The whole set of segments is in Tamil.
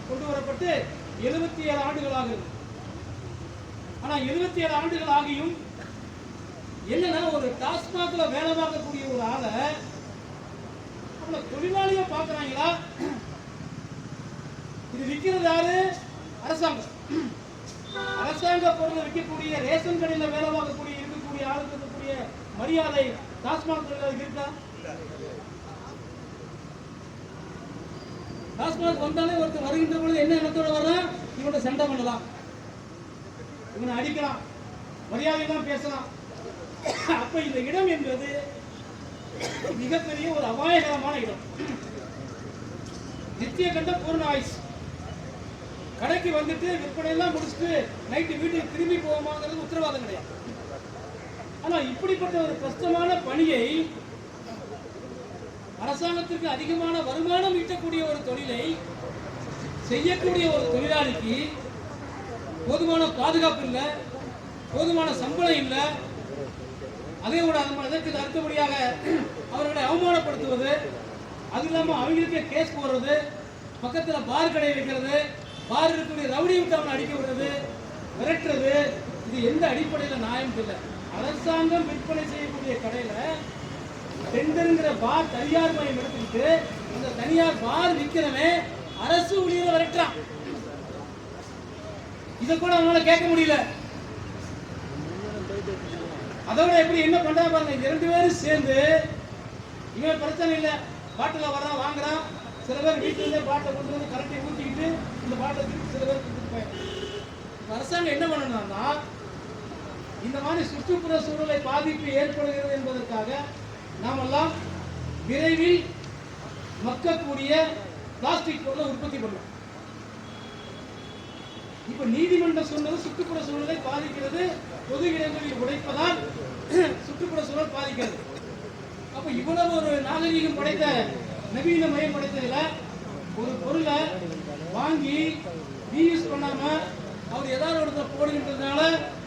கொண்டு வரப்பட்டு 77 ஆண்டுகள் ஆகுது. ஆனா 77 ஆண்டுகள் ஆகியும் என்னன்னா ஒரு டாஸ்மாக்ல வேலை பார்க்கக்கூடிய ஒரு ஆளை அவங்கள தொழிலாளியா பாக்குறாங்களா? இது விற்கிறது யாரு? அரசாங்கம். அரசாங்க பொருளை விற்கக்கூடிய ரேஷன் கடையில் வேலை பார்க்கக்கூடிய இருக்கக்கூடிய ஆளுக்கு இருக்கக்கூடிய மரியாதை டாஸ்மாக் தொழிலாளி இருக்கா? டாஸ்மாக் வந்தாலே ஒருத்தர் வருகின்ற பொழுது என்ன எண்ணத்தோட வர்றான்? இவனை சண்டை பண்ணலாம், இவனை அடிக்கலாம், மரியாதை தான் பேசலாம். அப்ப இந்த இடம் என்பது மிகப்பெரிய ஒரு அபாயகரமான இடம். நித்திய கண்ட பூர்ண ஆயுஷ். கடைக்கு வந்துட்டு விற்பனை எல்லாம் முடிச்சுட்டு நைட்டு வீட்டுக்கு திரும்பி போவோமாங்கிறது உத்தரவாதம் கிடையாது. ஆனா இப்படிப்பட்ட ஒரு கஷ்டமான பணியை, அரசாங்கத்திற்கு அதிகமான வருமானம் ஈட்டக்கூடிய ஒரு தொழிலை செய்யக்கூடிய ஒரு தொழிலாளிக்கு போதுமான பாதுகாப்பு இல்லை, போதுமான சம்பளம் இல்லை. அதே விட அதற்கு அடுத்தபடியாக அவர்களை அவமானப்படுத்துவது, அது இல்லாமல் அவங்களுக்கே கேஸ் போடுறது, பக்கத்தில் பார் கடை வைக்கிறது, பார் இருக்கக்கூடிய ரவுடி விட்டு அவனை அடிக்க விடுறது, விரட்டுறது, இது எந்த அடிப்படையில் நியாயம் இல்லை. அரசாங்கம் விற்பனை செய்யக்கூடிய கடையில் டெண்டருங்கிற பார் தனியார் மயம் எடுத்துக்கிட்டு அந்த தனியார் பார் விற்கிறவன் அரசு ஊழியரை விரட்டுறான். இதை கூட அவனால கேட்க முடியல. அதோட எப்படி என்ன பண்றா பாருங்க, 2 பேரும் சேர்ந்து இவன் பிரச்சனை இல்லை, பாட்டில வர்றான் வாங்குறான், சில பேர் வீட்டுல இருந்தே பாட்டை கொண்டு வந்து கரண்ட்டை ஊற்றிக்கிட்டு இந்த பாட்டை சில பேர் கொடுத்துட்டு போயிடும். அரசாங்கம் என்ன பண்ணணும்னா, இந்த மாதிரி சுற்றுப்புற சூழலை பாதிப்பு ஏற்படுகிறது என்பதற்காக நாமெல்லாம் விரைவில் மக்கக்கூடிய பிளாஸ்டிக் பொருளை உற்பத்தி பண்ணலாம். இப்ப நீதிமன்றம் சொன்னது சுற்றுப்புற சூழலை பாதிக்கிறது, பொது இடங்களில் உடைப்பதால் சுற்றுப்புற சூழல் பாதிக்கிறது. அப்ப இவ்வளவு ஒரு நாகரீகம் படைத்த நவீன மயம் படைத்ததுல ஒரு பொருளை வாங்கி ரீயூஸ் பண்ணாம அவர் ஏதாவது இடத்துல போடுகின்றதுனால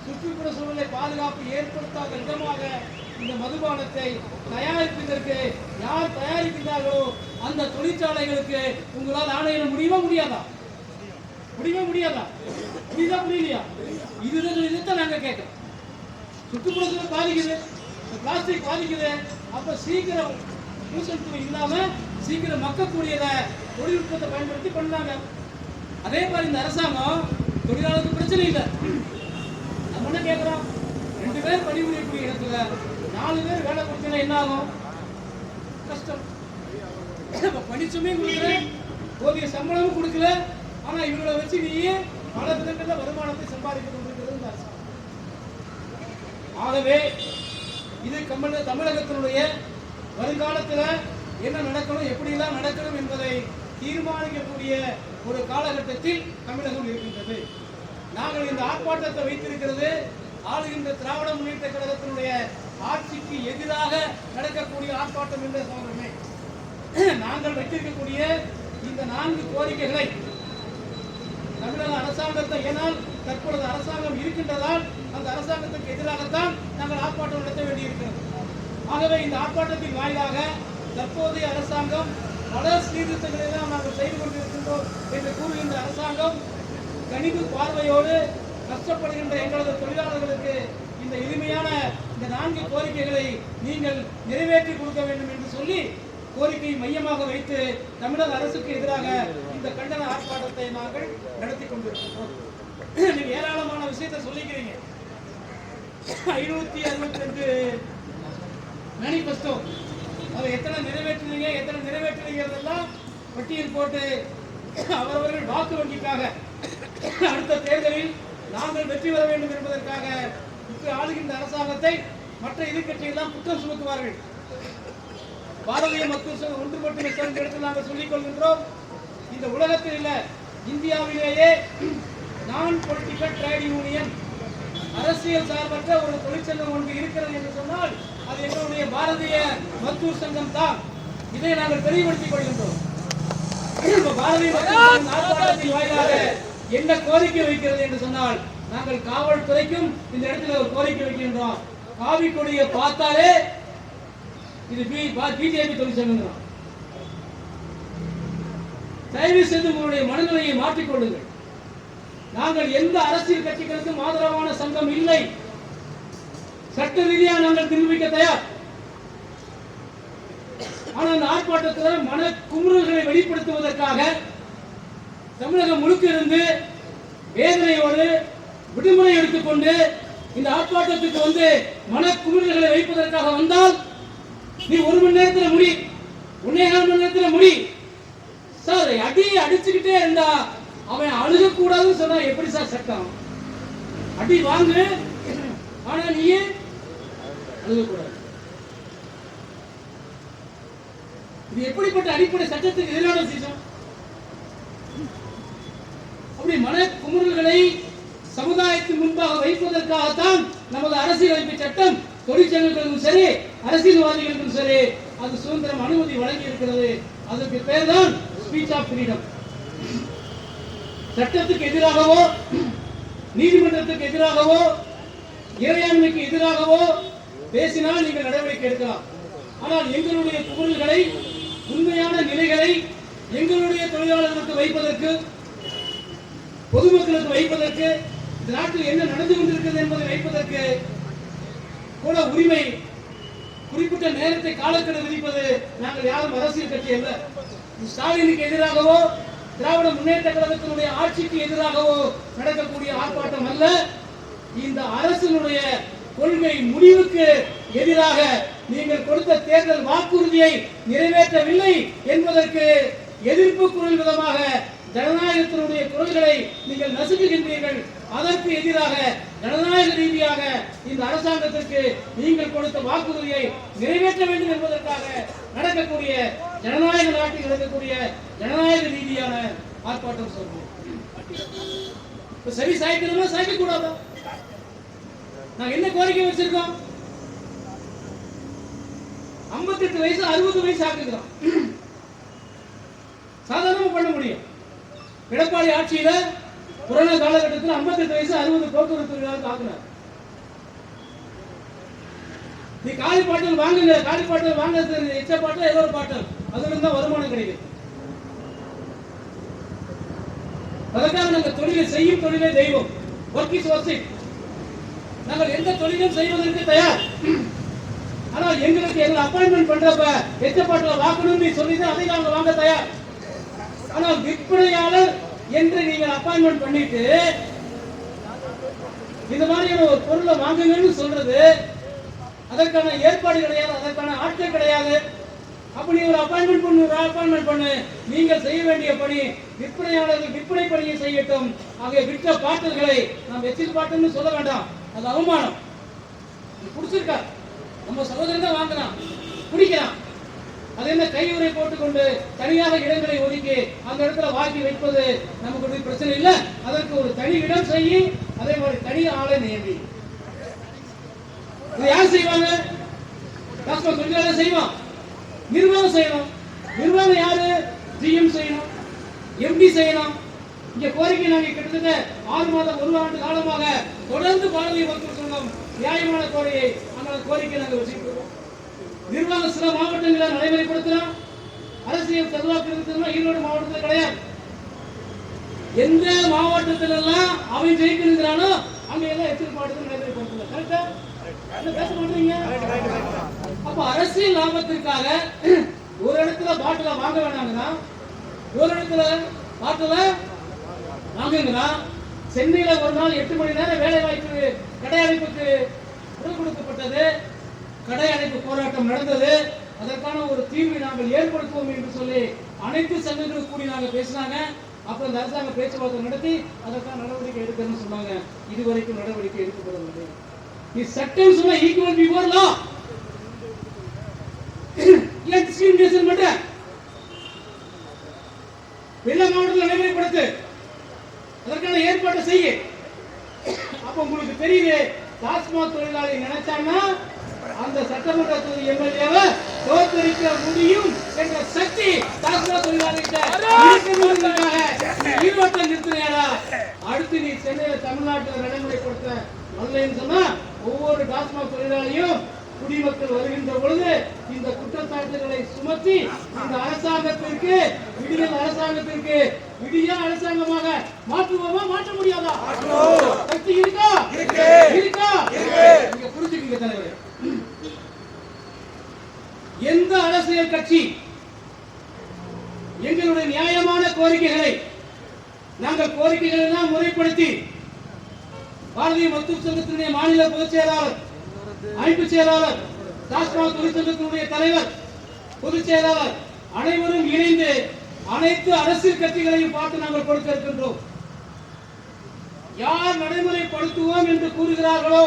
சுற்றுப்புற சூழலை பாதுகாப்பு ஏற்படுத்தாத விதமாக இந்த மதுபானத்தை தயாரிப்பதற்கு யார் தயாரிக்கிறார்களோ அந்த தொழிற்சாலைகளுக்கு உங்களால் ஆணையிட முடியுமா முடியாதா? முடியவே முடியாதா? புரியுதா புரியலையா? இதுதான் நாங்க கேட்கிறோம். சுற்றுப்புற சூழல் பாதிக்குது, பிளாஸ்டிக் பாதிக்குது. அப்ப சீக்கிரம் பூசல் இல்லாம சீக்கிரம் மக்கக்கூடியதை தொழில்நுட்பத்தை பயன்படுத்தி பண்ணாங்க. அதே மாதிரி இந்த அரசாங்கம் தொழிலாளருக்கு பிரச்சனை இல்லை. நம்ம என்ன கேட்கிறோம், 2 பேர் பணிபுரியக்கூடிய இடத்துல 4 பேர் வேலை கொடுத்தா என்ன ஆகும்? கஷ்டம். பணிச்சுமையும் கொடுக்கல, போதிய சம்பளமும் கொடுக்கல. ஆனா இவங்களை வச்சு நீ பல விதங்கள்ல வருமானத்தை சம்பாதிக்க கொண்டிருக்கிறது இந்த அரசாங்கம். ஆகவே இது தமிழகத்தினுடைய வருங்காலத்தில் என்ன நடக்கணும், எப்படியெல்லாம் நடக்கணும் என்பதை தீர்மானிக்கக்கூடிய ஒரு காலகட்டத்தில் தமிழகம் இருக்கின்றது. நாங்கள் இந்த ஆர்ப்பாட்டத்தை வைத்திருக்கிறது ஆளுகின்ற திராவிட முன்னேற்ற கழகத்தினுடைய ஆட்சிக்கு எதிராக நடக்கக்கூடிய ஆர்ப்பாட்டம் என்ற சோதனை. நாங்கள் வைத்திருக்கக்கூடிய இந்த 4 கோரிக்கைகளை தமிழக அரசாங்கத்தை, ஏனால் தற்பொழுது அரசாங்கம் இருக்கின்றதால் அந்த அரசாங்கத்துக்கு எதிராகத்தான் நாங்கள் ஆர்ப்பாட்டம் நடத்த வேண்டியிருக்கிறது. ஆகவே இந்த ஆர்ப்பாட்டத்தின் வாயிலாக தற்போதைய அரசாங்கம் பல சீர்திருத்தங்களை தான் நாங்கள் செய்து கொண்டிருக்கின்றோம் என்று கூறுகின்ற அரசாங்கம் கணிப்பு பார்வையோடு கஷ்டப்படுகின்ற எங்களது தொழிலாளர்களுக்கு இந்த எளிமையான இந்த 4 கோரிக்கைகளை நீங்கள் நிறைவேற்றி கொடுக்க வேண்டும் என்று சொல்லி கோரிக்கையை மையமாக வைத்து தமிழக அரசுக்கு எதிராக இந்த கண்டன ஆர்ப்பாட்டத்தை நாங்கள் நடத்தி கொண்டிருக்கிறோம். நீங்க ஏராளமான விஷயத்தை சொல்லிக்கிறீங்க. 562 மேனிபெஸ்டோ, அதை எத்தனை நிறைவேற்றுறீங்கிறதெல்லாம் பட்டியல் போட்டு அவரவர்கள் வாக்கு வங்கிக்காக அடுத்த தேர்தலில் நாங்கள் வெற்றி பெற வேண்டும் என்பதற்காக இப்ப ஆளுகின்ற அரசாங்கத்தை மற்ற எதிர்கட்சிகள் குற்றம் சுமத்துவார்கள். பாரதிய மக்கள் சங்கம் ஒன்றுபட்டு இடத்தில் நாங்கள் சொல்லிக் கொள்கின்றோம், இந்த உலகத்தில் இல்ல இந்தியாவிலேயே நான் பொலிட்டிக்கல் ட்ரேட் யூனியன், அரசியல் சார்பற்ற ஒரு தொழிற்சங்கம் ஒன்று இருக்கிறது என்று சொன்னால் அது எங்களுடைய பாரதிய மத்தூர் சங்கம் தான். இதை நாங்கள் தெளிவுபடுத்திக் கொள்கின்றோம். பாரதிய மக்கள் வாயிலாக என்ன கோரிக்கை வைக்கிறது என்று சொன்னால், நாங்கள் காவல்துறைக்கும் இந்த இடத்துல ஒரு கோரிக்கை வைக்கின்றோம். காவி கொடியை பார்த்தாலே இது பிஜேபி தொழிற்சங்கம். தயவு செய்து உங்களுடைய மனநிலையை மாற்றிக்கொள்ளுங்கள். நாங்கள் எந்த அரசியல் கட்சிகளுக்கும் ஆதரவான சங்கம் இல்லை. சட்ட ரீதியாக நாங்கள் நிரூபிக்க தயார். ஆனால் அந்த ஆர்ப்பாட்டத்தில் மன குமுறல்களை வெளிப்படுத்துவதற்காக தமிழகம் முழுக்க இருந்து வேதனையோடு விடுமுறை எடுத்துக்கொண்டு இந்த ஆர்ப்பாட்டத்துக்கு வந்து மன குமுறல்களை வைப்பதற்காக வந்தால் நீ 1 மணி நேரத்தில் முடி, 1.25 மணி நேரத்தில் முடி சார். அடிச்சுக்கிட்டே இருந்தா அவன் அழுகக்கூடாதுன்னு சொன்னா எப்படி சார் சட்டம்? அடி வாங்கு, ஆனா நீயே அழுகக்கூடாது. இது எப்படிப்பட்ட அடிப்படை சட்டத்துக்கு எதிரான சீசம்? அப்படி மன குமுறல்களை சமுதாயத்தின் முன்பாக வைப்பதற்காகத்தான் நமது அரசியலமைப்பு சட்டம் தொழிற்சங்கங்களுக்கும் சரி அரசியல்வாதிகளுக்கும் சரி அது சுதந்திரம் அனுமதி வழங்கி இருக்கிறது. அதற்கு பேர் தான் ஸ்பீச் ஆஃப் ஃப்ரீடம். சட்டத்துக்கு எதிராகவோ நீதிமன்றத்துக்கு எதிராகவோ இறையாண்மைக்கு எதிராகவோ பேசினால் நீங்கள் நடவடிக்கை எடுக்கலாம். ஆனால் எங்களுடைய குரல்களை, உண்மையான நிலைகளை எங்களுடைய தொழிலாளர்களுக்கு வைப்பதற்கு, பொதுமக்களுக்கு வைப்பதற்கு, இந்த நாட்டில் என்ன நடந்து கொண்டிருக்கிறது என்பதை வைப்பதற்கு கூட உரிமை, குறிப்பிட்ட நேரத்தை காலக்கெடு விதிப்பது நாங்கள் யாரும் அரசியல் கட்சி அல்ல. ஸ்டாலினுக்கு எதிராகவோ திராவிட முன்னேற்ற கழகத்தினுடைய ஆட்சிக்கு எதிராகவோ நடக்கக்கூடிய ஆர்ப்பாட்டம் அல்ல. இந்த அரசினுடைய கொள்கை முடிவுக்கு எதிராக நீங்கள் கொடுத்த தேர்தல் வாக்குறுதியை நிறைவேற்றவில்லை என்பதற்கு எதிர்ப்பு குரல் விதமாக ஜனநாயகத்தினுடைய குரல்களை நீங்கள் நசுக்குகின்றீர்கள். அதற்கு எதிராக ஜனநாயக ரீதியாக இந்த அரசாங்கத்திற்கு நீங்கள் கொடுத்த வாக்குறுதியை நிறைவேற்ற வேண்டும் என்பதற்காக நடக்கக்கூடிய ஜனநாயக நாட்டில் நடக்கக்கூடிய ஜனநாயக ரீதியான ஆர்ப்பாட்டம் சொல்றோம். சரி சாய்க்கணுமா சாய்க்க கூடாதா? நாங்க என்ன கோரிக்கை வச்சிருக்கோம்? 58 வயசு 60 வயசு ஆக்குகிறோம். சாதாரணமா பண்ண முடியும். எடப்பாடி ஆட்சியில கொரோனா காலகட்டத்தில் 58 வயசு 60 போக்குவரத்து தொழிலாளர்கள் ஆக்குறார். நீ காலி பாட்டில் வாங்குங்க, காலி பாட்டில் வாங்குறது எச்ச பாட்டில் ஏதோ ஒரு பாட்டில், அதுல இருந்தா வருமானம் கிடைக்கும். அதற்காக நாங்கள் தொழிலை செய்யும் தொழிலே தெய்வம், ஒர்க் இஸ் வொர்ஷிப். நாங்கள் எந்த தொழிலும் செய்வதற்கு தயார். ஆனால் எங்களுக்கு எங்களை அப்பாயின்மெண்ட் பண்றப்ப எச்ச பாட்டில் வாங்கணும்னு சொல்லிதான் அதை நாங்கள் வாங்க தயார். ஆனால் விற்பனையாளர் என்று நீங்கள் அப்பாயின்மெண்ட் பண்ணிட்டு இந்த மாதிரியான ஒரு பொருளை வாங்குங்கன்னு சொல்றது அதற்கான ஏற்பாடு கிடையாது, அதற்கான ஆட்கள் கிடையாது. அப்படி ஒரு அப்பாயின்மெண்ட் பண்ணு. நீங்கள் செய்ய வேண்டிய பணி விற்பனையாளர்கள் விற்பனை பணியை செய்யட்டும். ஆகிய விற்ற பாட்டில்களை நாம் எச்சில் பாட்டுன்னு சொல்ல வேண்டாம், அது அவமானம். பிடிச்சிருக்கா? நம்ம சகோதரன் தான் வாங்கினான், பிடிக்கிறான். அது என்ன கையுறை போட்டுக்கொண்டு தனியாக இடங்களை ஒதுக்கி அந்த இடத்துல வாங்கி வைப்பது நமக்கு பிரச்சனை இல்லை. அதற்கு ஒரு தனி இடம் செய்யி, அதே மாதிரி தனி ஆளை நியமி. இதை யார் செய்வாங்க? டாஸ்மாக் தொழிலாளர் செய்வான், நிர்வாகம் செய்யணும். நிர்வாகம் யாரு? ஜிஎம் செய்யணும், எம்டி செய்யணும். இங்க கோரிக்கை நாங்கள் கிட்டத்தட்ட 6 மாதம் 1 ஆண்டு காலமாக தொடர்ந்து பாரதிய மக்கள் சங்கம் நியாயமான கோரிக்கை நாங்கள் வச்சுக்கிறோம். நிர்வாகம் சில மாவட்டங்களில் நடைமுறைப்படுத்தலாம். அரசியல் செல்வாக்கு இருக்கிறதுனா ஈரோடு மாவட்டத்தில் கிடையாது. எந்த மாவட்டத்தில் எல்லாம் அவன் ஜெயிக்கிறானோ அங்க எல்லாம் எதிர்பார்த்து நடைமுறைப்படுத்தலாம். கரெக்டா? பேச மாட்டீங்க. அப்ப அரசியல் லாபத்திற்காக ஒரு இடத்துல பாட்டில வாங்க வேணாங்கன்னா ஒரு இடத்துல பாட்டில வாங்குங்கிறான். சென்னையில ஒரு நாள் 8 மணி நேரம் வேலை வாய்ப்பு கடை அடைப்புக்கு கொடுக்கப்பட்டது. கடை அடைப்பு போராட்டம் நடந்தது. அதற்கான ஒரு தீர்வை நாங்கள் ஏற்படுத்துவோம் என்று சொல்லி அனைத்து சங்கங்களும் கூடி நாங்கள் பேசினாங்க. அப்புறம் இந்த அரசாங்க பேச்சுவார்த்தை நடத்தி அதற்கான நடவடிக்கை எடுக்கணும்னு சொன்னாங்க. இதுவரைக்கும் நடவடிக்கை எடுக்கப்படவில்லை. நீ சட்டம் சொன்ன ஈக்குவல் பிஃபோர் லா, ஏன் டிஸ்கிரிமினேஷன் பண்ற? எல்லா மாவட்டத்தில் நடைமுறைப்படுத்து, அதற்கான ஏற்பாட்டை செய்ய. அப்ப உங்களுக்கு தெரியுது, டாஸ்மாக் தொழிலாளி நினைச்சாங்கன்னா அந்த சட்டமன்ற எம்எல்ஏவை தோற்கடிக்க முடியும் என்ற சக்தி டாஸ்மாக் தொழிலாளிகிட்ட ஈரோட்டில் நிறுத்தினா. அடுத்து நீ சென்னையில தமிழ்நாட்டில் நடைமுறைப்படுத்த வரலன்னு சொன்னா ஒவ்வொரு டாஸ்மாக் தொழிலாளியும் குடிமக்கள் வருகின்ற பொழுது இந்த குற்றச்சாட்டுகளை சுமத்தி இந்த அரசாங்கத்திற்கு விடியல் அரசாங்கத்திற்கு விடிய அரசாங்கமாக மாற்றுவோமா மாற்ற முடியாதா? சக்தி இருக்கா? இருக்கா? நீங்க புரிஞ்சுக்கீங்க தலைவர். எந்த அரசியல் கட்சி எங்களுடைய நியாயமான கோரிக்கைகளை நாங்கள் கோரிக்கைகளை எல்லாம் முறைப்படுத்தி பாரதிய மருத்துவ சங்கத்தினுடைய மாநில பொதுச் செயலாளர், அமைப்பு செயலாளர், டாஸ்மாக் தொழிற்சங்கத்தினுடைய தலைவர், பொதுச் செயலாளர் அனைவரும் இணைந்து அனைத்து அரசியல் கட்சிகளையும் பார்த்து நாங்கள் கொடுக்க இருக்கின்றோம். யார் நடைமுறைப்படுத்துவோம் என்று கூறுகிறார்களோ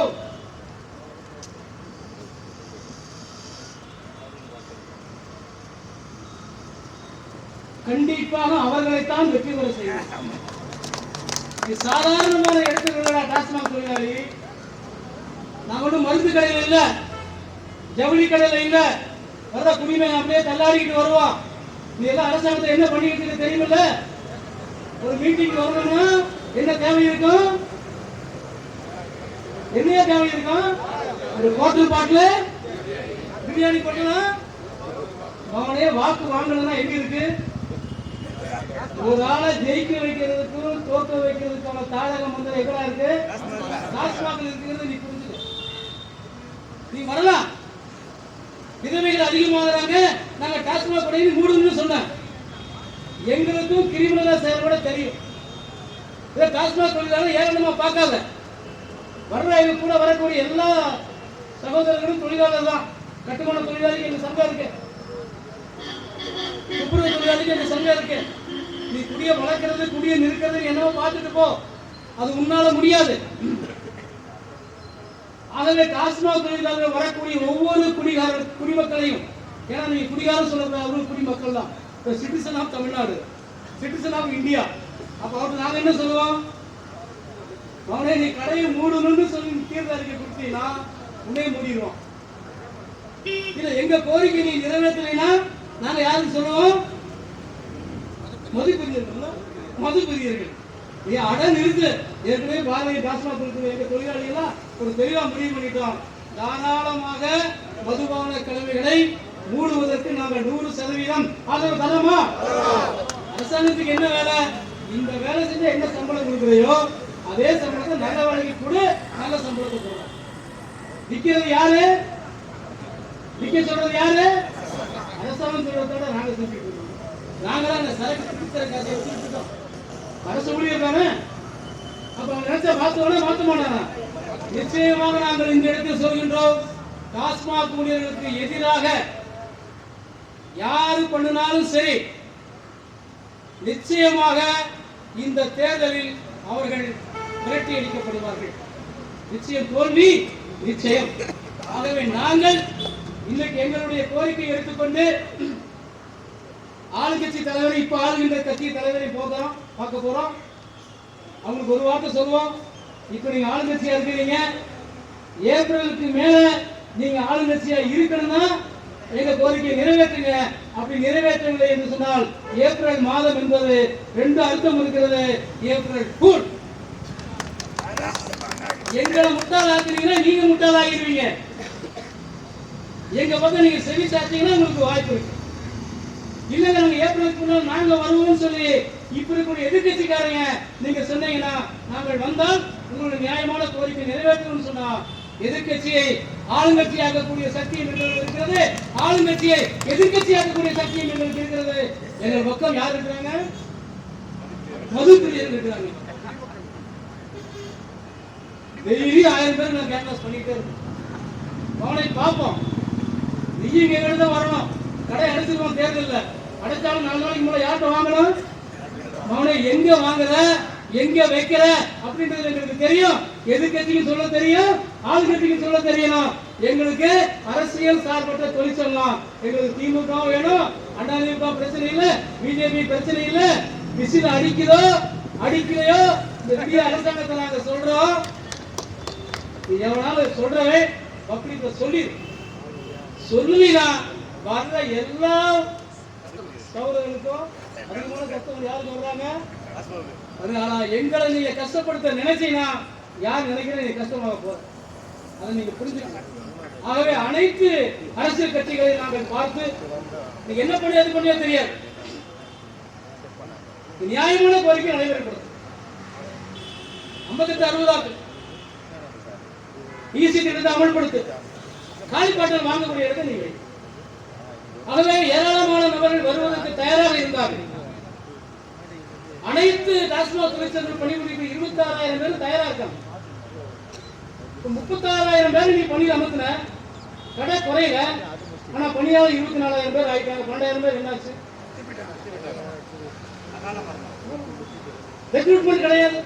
கண்டிப்பாக அவர்களைத்தான் வெற்றி பெற செய்யும். சாதாரணமான இடத்துல டாஸ்மாக் தொழிலாளி, நான் ஒன்றும் மருந்து கடையில் இல்ல, ஜவுளி கடையில் இல்ல, வர குடிமை அப்படியே தள்ளாடிக்கிட்டு வருவான். நீ எல்லாம் அரசாங்கத்தை என்ன பண்ணிக்கிட்டு தெரியுமில்ல? ஒரு மீட்டிங் வரணும்னா என்ன தேவை இருக்கும்? என்ன தேவை இருக்கும்? ஒரு ஹோட்டல் பாட்டில் பிரியாணி பண்ணலாம். அவனே வாக்கு வாங்கணும்னா எங்க இருக்கு? ஒரு ஆளை ஜெயிக்க வைக்கிறதுக்கும் தோற்க வைக்கிறதுக்கான தாடகம் வந்து எங்கடா இருக்கு? டாஸ்மாக் இருக்கிறது. நீ புரிஞ்சுக்க. நீ வரலாம். விதவைகள் அதிகமாகறாங்க, நாங்க டாஸ்மாக் கடையை மூடணும்னு சொன்னேன். எங்களுக்கும் கிரிமினலா செயல்பட தெரியும். இதை டாஸ்மாக் தொழிலாளர் ஏளனமா பார்க்காத. வர்ற இவங்க கூட வரக்கூடிய எல்லா சகோதரர்களும் தொழிலாளர் தான். கட்டுமான தொழிலாளிக்கு எங்க சங்கம் இருக்கு, துப்புரவு தொழிலாளிக்கு எங்க சங்கம் இருக்கு. நீ குடிய வளர்க்கறது குடிய நிற்கிறது என்னவோ பார்த்துட்டு போ, அது உன்னால முடியாது. ஆகவே டாஸ்மாக் தொழிலாளர்கள் வரக்கூடிய ஒவ்வொரு குடிமக்களையும், ஏன்னா நீங்க குடிகாரம் சொல்றது அவரும் குடிமக்கள் தான், citizen of Tamil Nadu, citizen of India. அப்ப அவருக்கு நாங்க என்ன சொல்லுவோம்? அவனே நீ கடையை மூடணும்னு சொல்லி தீர்வு அறிக்கை கொடுத்தீங்கன்னா உன்னே மூடிடுவோம். இல்ல எங்க கோரிக்கை நீ நிறைவேற்றலைன்னா நாங்க யாருக்கு சொல்லுவோம்? மதுப்பிரியர்கள் நீ அட நிறுத்து. ஏற்கனவே பாரதிய டாஸ்மாக் எங்க தொழிலாளிகளா ஒரு தெளிவா முடிவு பண்ணிட்டோம். தாராளமாக மதுபான கலவைகளை மூடுவதற்கு நாங்கள் 100% ஆதரவு தரமா? அரசாங்கத்துக்கு என்ன வேலை? இந்த வேலை செஞ்சா என்ன சம்பளம் கொடுக்குறையோ அதே சம்பளத்தை நல்ல வேலைக்கு கூட நல்ல சம்பளத்தை போடுறோம். விற்கிறது யாரு? விற்க சொல்றது யாரு? அரசாங்கம் சொல்றதோட நாங்க செஞ்சுட்டு இருக்கோம். நாங்களாம் அந்த சரக்கு காசை வச்சுட்டோம். அரசு ஊழியர் தானே. அப்ப அவங்க நினைச்சா மாத்தோட மாத்த மாட்டாங்க. நிச்சயமாக நாங்கள் இந்த இடத்தில் சொல்கின்றோம், டாஸ்மாக் ஊழியர்களுக்கு எதிராக யாரு பண்ணினாலும் சரி, நிச்சயமாக இந்த தேர்தலில் அவர்கள் விரட்டி அடிக்கப்படுவார்கள். நிச்சயம் தோல்வி நிச்சயம். ஆகவே நாங்கள் இன்னைக்கு எங்களுடைய கோரிக்கை எடுத்துக்கொண்டு ஆளுங்கட்சி தலைவரை, இப்ப ஆளுகின்ற கட்சி தலைவரை பார்க்க போறோம். அவங்களுக்கு ஒரு வார்த்தை சொல்லுவோம். இப்ப நீங்க ஆளுங்கட்சியா இருக்கிறீங்க, ஏப்ரலுக்கு மேல நீங்க ஆளுங்கட்சியா இருக்கணும்னா எங்க கோரிக்கையை நிறைவேற்றுங்க. அப்படி நிறைவேற்றவில்லை என்று சொன்னால் ஏப்ரல் மாதம் என்பது 2 அர்த்தம் இருக்கிறது. April fool. எங்களை முட்டாள் ஆக்குறீங்கன்னா நீங்க முட்டாள் ஆகிடுவீங்க. எங்க பக்கம் நீங்க செவி சாத்தீங்கன்னா உங்களுக்கு வாய்ப்பு இருக்கு. இல்லங்க நாங்க ஏப்ரலுக்கு முன்னால் நாங்க வருவோம்னு சொல்லி இப்ப இருக்கக்கூடிய எதிர்கட்சிக்காரங்க நீங்க சொன்னீங்கன்னா நாங்கள் வந்தால் உங்களுடைய நியாயமான கோரிக்கை நிறைவேற்றணும்னு சொன்னா எதிர்கட்சியை ஆளுங்கட்சி ஆக்கக்கூடிய சக்தியும் எங்களுக்கு இருக்கிறது, ஆளுங்கட்சியை எதிர்கட்சி ஆக்கக்கூடிய சக்தியும் எங்களுக்கு இருக்கிறது. எங்கள் பக்கம் யார் இருக்கிறாங்க? மது பிரியர்கள் இருக்கிறாங்க. டெய்லி 1000 பேர் நான் கேன்வாஸ் பண்ணிட்டே இருக்கோம். அவனை பார்ப்போம். நீங்க எங்கிட்ட வரணும். கடை அடைச்சிருவோம் தேர்தலில். அடைச்சாலும் 4 நாளைக்கு முன்னாடி யார்கிட்ட வாங்கணும்? அவனை எங்க வாங்குற, எங்க வைக்கிற அப்படின்றது எங்களுக்கு தெரியும். எதிர்கட்சிக்கு சொல்ல தெரியும், ஆளுங்கட்சிக்கு சொல்ல தெரியணும். எங்களுக்கு அரசியல் சார்பற்ற தொழிற்சங்கம். எங்களுக்கு திமுக வேணும், அதிமுக பிரச்சனை இல்ல, பிஜேபி பிரச்சனை இல்ல. விசில் அடிக்குதோ அடிக்கலையோ இந்த இந்திய அரசாங்கத்தை நாங்க சொல்றோம். எவனாலும் சொல்றவே பப்ளிக்ல சொல்லுவீங்க. வர்ற எல்லா சகோதரர்களுக்கும் அதிகமான கஷ்டம் யாருக்கு வர்றாங்க? ஆனா எங்களை நீங்க கஷ்டப்படுத்த நினைச்சீங்கன்னா யார் நினைக்கிற நீங்க கஷ்டமாக போற அதை நீங்க புரிஞ்சுக்கணும். ஆகவே அனைத்து அரசியல் கட்சிகளை நாங்கள் பார்த்து என்ன பண்ணி அது பண்ணியா தெரியாது, நியாயமான கோரிக்கை நடைபெறப்படுது. 58-60 ஈசி திட்டத்தை அமல்படுத்து, காலிப்பாட்டல் வாங்கக்கூடிய இடத்தை நீங்கள். ஆகவே ஏராளமான நபர்கள் வருவதற்கு தயாராக இருந்தார்கள். அனைத்து டாஸ்மாக் தொழிற்சங்கங்கள் பணிபுரிப்பு 26,000 பேர் தயாரா இருக்காங்க. 36,000 பேர் நீ பணியில் அமர்த்தின, கடை குறையில, ஆனா பணியாளர் 24,000 பேர் ஆயிட்டாங்க. 12,000 பேர் என்னாச்சு? ரெக்ரூட்மெண்ட் கிடையாது.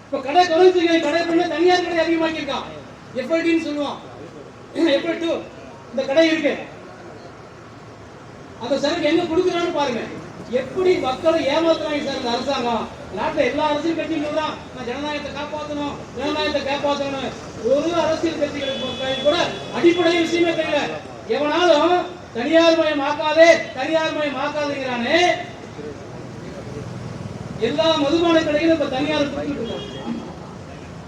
இப்ப கடை குறைஞ்சிருக்க, கடை பண்ண தனியார் கடை அதிகமாக்கி இருக்கான். எஃப்ஐடின்னு சொல்லுவான். எஃப்ஐ2 இந்த கடை இருக்கு, அந்த சரக்கு எங்க கொடுக்குறான்னு பாருங்க. எப்படி மக்களை ஏமாத்துறாங்க சார் இந்த அரசாங்கம். நாட்டில் எல்லா அரசியல் கட்சிகளும் தான் நான் ஜனநாயகத்தை காப்பாற்றணும், ஜனநாயகத்தை காப்பாற்றணும். ஒரு அரசியல் கட்சிகளுக்கு கூட அடிப்படை விஷயமே தெரியல. எவனாலும் தனியார் மயம் ஆக்காதே, தனியார் மயம் ஆக்காதுங்கிறானே. எல்லா மதுபான கடைகளும் இப்ப தனியார் கொடுத்துட்டு.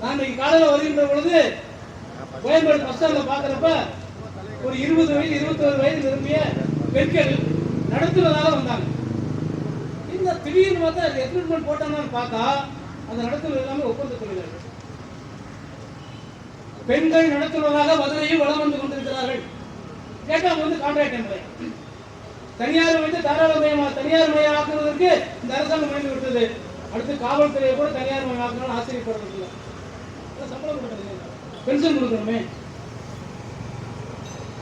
நான் இன்னைக்கு காலையில் வருகின்ற பொழுது கோயம்பேடு பஸ் ஸ்டாண்ட்ல பாக்குறப்ப ஒரு 20 வயது 21 வயது நிரம்பிய பெண்கள் நடத்துவதாக வந்தாங்க. இந்த திடீர்னு பார்த்தா ரெக்ரூட்மெண்ட் போட்டாங்கன்னு பார்த்தா அந்த நடத்துவது எல்லாமே ஒப்பந்த தொழிலாளர்கள். பெண்கள் நடத்துவதாக மதுரையில் வளம் வந்து கொண்டிருக்கிறார்கள். கேட்டா வந்து கான்ட்ராக்ட் எம்ப்ளாய். தனியார் வந்து தாராளமயமா தனியார் மயம் ஆக்குவதற்கு இந்த அரசாங்கம் முயன்று விட்டது. அடுத்து காவல்துறையை கூட தனியார் மயம் ஆக்கணும்னு ஆச்சரியப்படுறது. சம்பளம் கொடுக்கறது, பென்ஷன் கொடுக்கணுமே.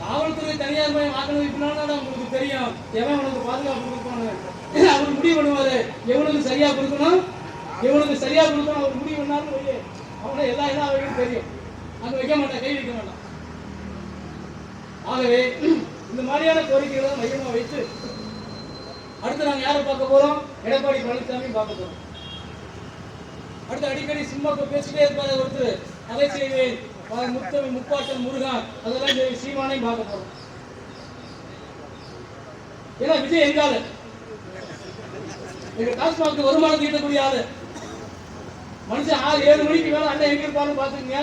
காவல்துறை தனியார் மயம் ஆக்கணும் இப்படினால உங்களுக்கு தெரியும். எவன் உனக்கு பாதுகாப்பு கொடுக்கணும் அவர் முடிவு பண்ணுவாரு. எவனுக்கு சரியா கொடுக்கணும், எவனுக்கு சரியா கொடுக்கணும் அவர் முடிவு பண்ணாலும் அவனை எல்லா இடம் தெரியும். அங்க வைக்க மாட்டான், கை வைக்க மாட்டான். ஆகவே இந்த மாதிரியான கோரிக்கைகளை மையமா வைத்து அடுத்து நாங்க யாரை பார்க்க போறோம்? எடப்பாடி பழனிசாமி பார்க்க போறோம். அடுத்து அடிக்கடி சிம்மாக்கு பேசிட்டே இருப்பாரு ஒருத்தர், அதை செய்வேன் முப்பாட்டன் முருகன், அதெல்லாம் சீமானையும் பார்க்க போறோம். ஏன்னா விஜய் எங்கால எங்க டாஸ்மாக் வருமானம் ஈட்டக்கூடிய ஆளு மனுஷன் 6-7 மணிக்கு மேல அண்ணன் எங்க இருப்பாருன்னு பாத்துக்கங்க.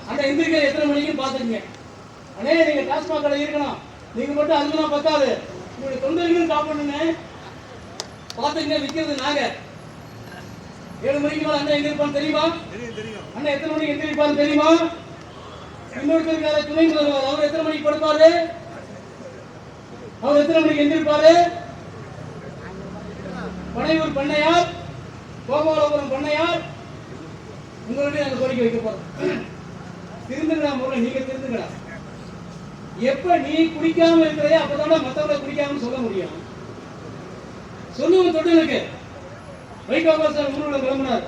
அண்ணன் எந்திரிக்கிற எத்தனை மணிக்குன்னு பாத்துக்கங்க. அண்ணே நீங்க டாஸ்மாக் கடை இருக்கணும், நீங்க மட்டும் அதுலாம் பத்தாது, உங்களுடைய தொண்டர்களும் காப்பாடுங்க பாத்துக்கங்க. விற்கிறது நாங்க 7 மணிக்கு மேல அண்ணன் எங்க இருப்பான்னு தெரியுமா? அண்ணன் எத்தனை மணிக்கு எந்திரிப்பாரு தெரியுமா? இன்னொருத்தருக்கார துணை வருவார், அவர் எத்தனை மணிக்கு படுப்பாரு? அவர் எத்தனை மணிக்கு எந்திரிப்பாரு? பனையூர் பண்ணையார், கோபாலபுரம் பண்ணையார், உங்களுடைய அந்த கோரிக்கை வைக்க போறோம். திருந்துங்கடா, முதல்ல நீங்க திருந்துங்கடா. எப்ப நீ குடிக்காம இருக்கிறதே அப்பதான மத்தவங்களை குடிக்காம சொல்ல முடியும். சொல்லுவோம் தொண்டனுக்கு. வைகோபால் சார் ஊர்ல கிளம்பினார்,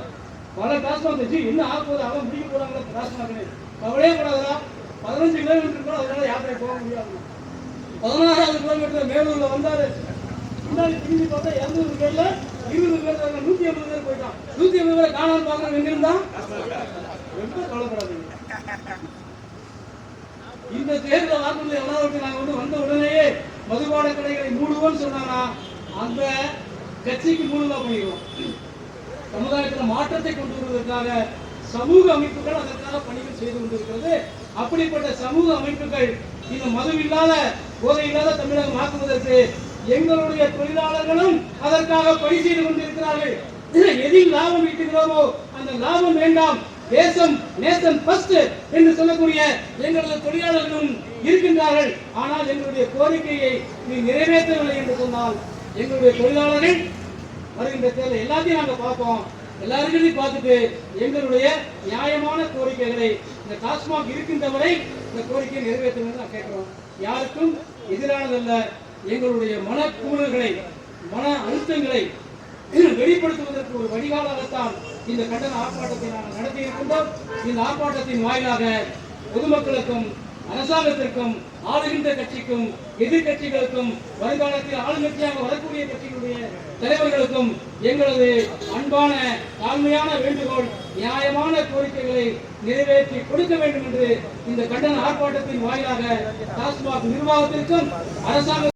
பல டாஸ்மாக் வச்சு என்ன ஆக போகுது, அவன் முடிக்க போறாங்க டாஸ்மாக். கவலையே கூடாதா, 15 கிலோமீட்டர் கூட அவரால் யாத்திரை போக முடியாது. 16வது கிலோமீட்டர் மேலூர்ல வந்தாரு. பின்னாடி திரும்பி பார்த்தா 200 பேர்ல 20 பேர் 150 பேர் போயிட்டான். 150 பேரை காணாம பாக்குறோம். எங்க இருந்தா ரொம்ப கவலைப்படாதீங்க. இந்த தேர்தல் வாக்குறுதி எவ்வளவு நாங்க வந்த உடனேயே மதுபான கடைகளை மூடுவோம்னு சொன்னாங்கன்னா அந்த கட்சிக்கு மூடுதா பண்ணிடுவோம். சமுதாயத்தில் மாற்றத்தை கொண்டு வருவதற்காக சமூக அமைப்புகள் அதற்காக பணிகள் செய்து கொண்டிருக்கிறது. அப்படிப்பட்ட சமூக அமைப்புகள் இந்த மது இல்லாத போதை இல்லாத தமிழகம் ஆக்குவதற்கு எங்களுடைய தொழிலாளர்களும் அதற்காக பணி செய்து கொண்டிருக்கிறார்கள். எதில் லாபம் ஈட்டுகிறோமோ அந்த லாபம் வேண்டாம், தேசம் நேசன் ஃபர்ஸ்ட் என்று சொல்லக்கூடிய எங்களது தொழிலாளர்களும் இருக்கின்றார்கள். ஆனால் எங்களுடைய கோரிக்கையை நீ நிறைவேற்றவில்லை என்று சொன்னால் எங்களுடைய தொழிலாளர்கள் வருகின்ற தேர்தல் எல்லாத்தையும் நாங்கள் பார்ப்போம். எல்லாருக்கும் பார்த்துட்டு எங்களுடைய நியாயமான கோரிக்கைகளை இந்த டாஸ்மாக் இருக்கின்ற வரை இந்த கோரிக்கையை நிறைவேற்றணும் நான் கேட்கிறோம். யாருக்கும் எதிரானதல்ல. எங்களுடைய மனக்கூறுகளை மன அழுத்தங்களை வெளிப்படுத்துவதற்கு ஒரு வடிகாலாகத்தான் இந்த கண்டன ஆர்ப்பாட்டத்தை நாங்கள் நடத்தி இருக்கின்றோம். இந்த ஆர்ப்பாட்டத்தின் வாயிலாக பொதுமக்களுக்கும் அரசாங்கத்திற்கும் ஆளுகின்ற கட்சிக்கும் எதிர்கட்சிகளுக்கும் வருங்காலத்தில் ஆளுங்கட்சியாக வரக்கூடிய கட்சிகளுடைய தலைவர்களுக்கும் எங்களது அன்பான தாழ்மையான வேண்டுகோள், நியாயமான கோரிக்கைகளை நிறைவேற்றி கொடுக்க வேண்டும் என்று இந்த கண்டன ஆர்ப்பாட்டத்தின் வாயிலாக டாஸ்மாக் நிர்வாகத்திற்கும் அரசாங்க